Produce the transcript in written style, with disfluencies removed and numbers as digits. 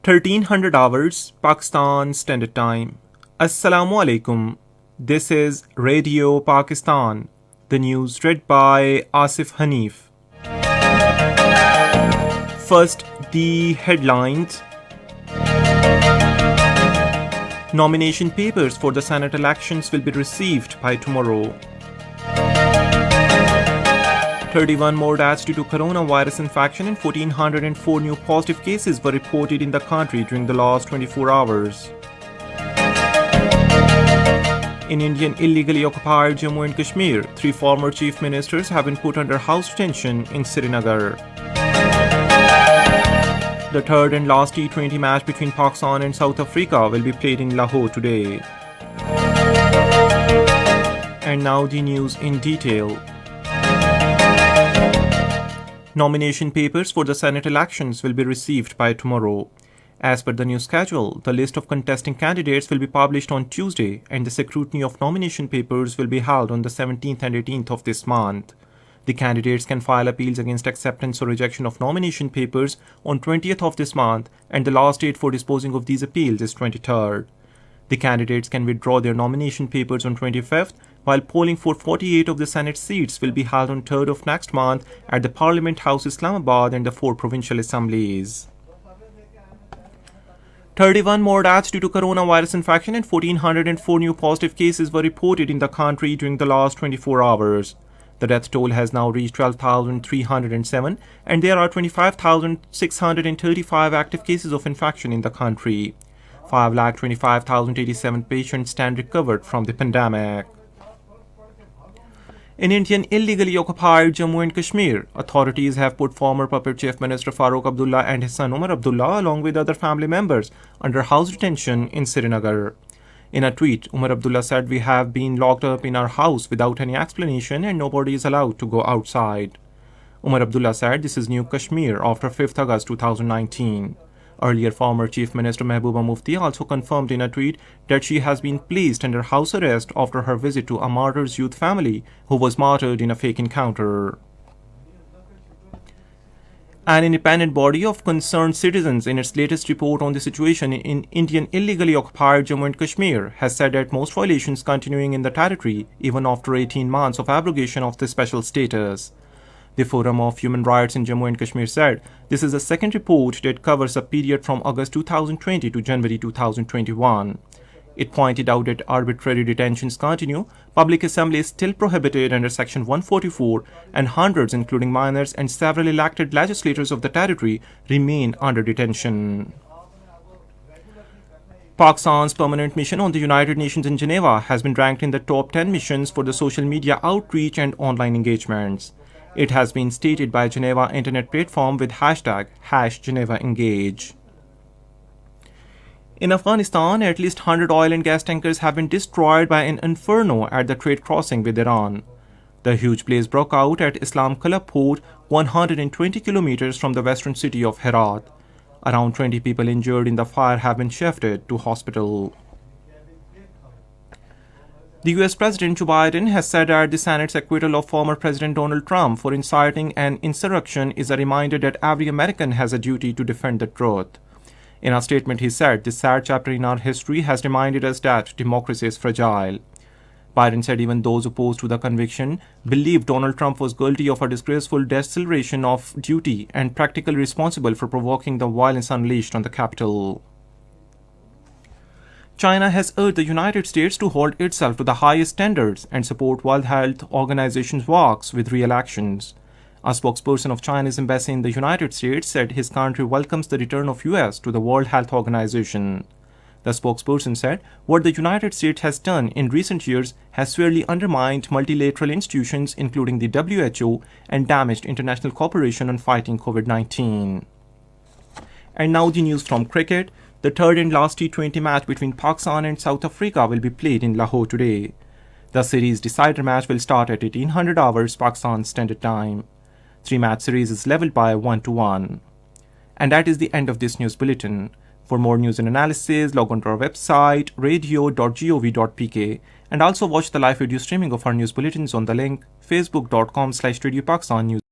1300 hours Pakistan Standard Time. Assalamu alaikum. This is Radio Pakistan. The news read by Asif Hanif. First, the headlines. Nomination papers for the Senate elections will be received by tomorrow. 31 more deaths due to coronavirus infection and 1,404 new positive cases were reported in the country during the last 24 hours. In Indian illegally occupied Jammu and Kashmir, 3 former chief ministers have been put under house detention in Srinagar. The third and last T20 match between Pakistan and South Africa will be played in Lahore today. And now the news in detail. Nomination papers for the Senate elections will be received by tomorrow. As per the new schedule, the list of contesting candidates will be published on Tuesday and the scrutiny of nomination papers will be held on the 17th and 18th of this month. The candidates can file appeals against acceptance or rejection of nomination papers on 20th of this month, and the last date for disposing of these appeals is 23rd. The candidates can withdraw their nomination papers on 25th, while polling for 48 of the Senate seats will be held on 3rd of next month at the Parliament House Islamabad and the 4 provincial assemblies. 31 more deaths due to coronavirus infection and 1,404 new positive cases were reported in the country during the last 24 hours. The death toll has now reached 12,307 and there are 25,635 active cases of infection in the country. 5,25,087 patients stand recovered from the pandemic. In Indian illegally occupied Jammu and Kashmir, authorities have put former Puppet Chief Minister Farooq Abdullah and his son Umar Abdullah along with other family members under house detention in Srinagar. In a tweet, Umar Abdullah said, "We have been locked up in our house without any explanation and nobody is allowed to go outside." Umar Abdullah said this is New Kashmir after 5th August 2019. Earlier, former Chief Minister Mehbooba Mufti also confirmed in a tweet that she has been placed under house arrest after her visit to a martyr's youth family who was martyred in a fake encounter. An independent body of concerned citizens in its latest report on the situation in Indian illegally occupied Jammu and Kashmir has said that most violations continuing in the territory even after 18 months of abrogation of the special status. The Forum of Human Rights in Jammu and Kashmir said this is the second report that covers a period from August 2020 to January 2021. It pointed out that arbitrary detentions continue, public assembly is still prohibited under Section 144, and hundreds, including minors and several elected legislators of the territory, remain under detention. Pakistan's permanent mission on the United Nations in Geneva has been ranked in the top 10 missions for the social media outreach and online engagements. It has been stated by Geneva Internet Platform with hashtag #GenevaEngage. In Afghanistan, at least 100 oil and gas tankers have been destroyed by an inferno at the trade crossing with Iran. The huge blaze broke out at Islam Kala port, 120 kilometers from the western city of Herat. Around 20 people injured in the fire have been shifted to hospital. The US President Joe Biden has said that the Senate's acquittal of former President Donald Trump for inciting an insurrection is a reminder that every American has a duty to defend the truth. In a statement, he said, "This sad chapter in our history has reminded us that democracy is fragile." Biden said even those opposed to the conviction believe Donald Trump was guilty of a disgraceful declaration of duty and practically responsible for provoking the violence unleashed on the Capitol. China has urged the United States to hold itself to the highest standards and support World Health Organization's works with real actions. A spokesperson of China's embassy in the United States said his country welcomes the return of US to the World Health Organization. The spokesperson said what the United States has done in recent years has severely undermined multilateral institutions including the WHO and damaged international cooperation on fighting COVID-19. And now the news from cricket. The third and last T20 match between Pakistan and South Africa will be played in Lahore today. The series decider match will start at 1800 hours Pakistan Standard Time. 3-match series is leveled by 1-1. And that is the end of this news bulletin. For more news and analysis, log on to our website radio.gov.pk and also watch the live video streaming of our news bulletins on the link facebook.com/Radio Pakistan News.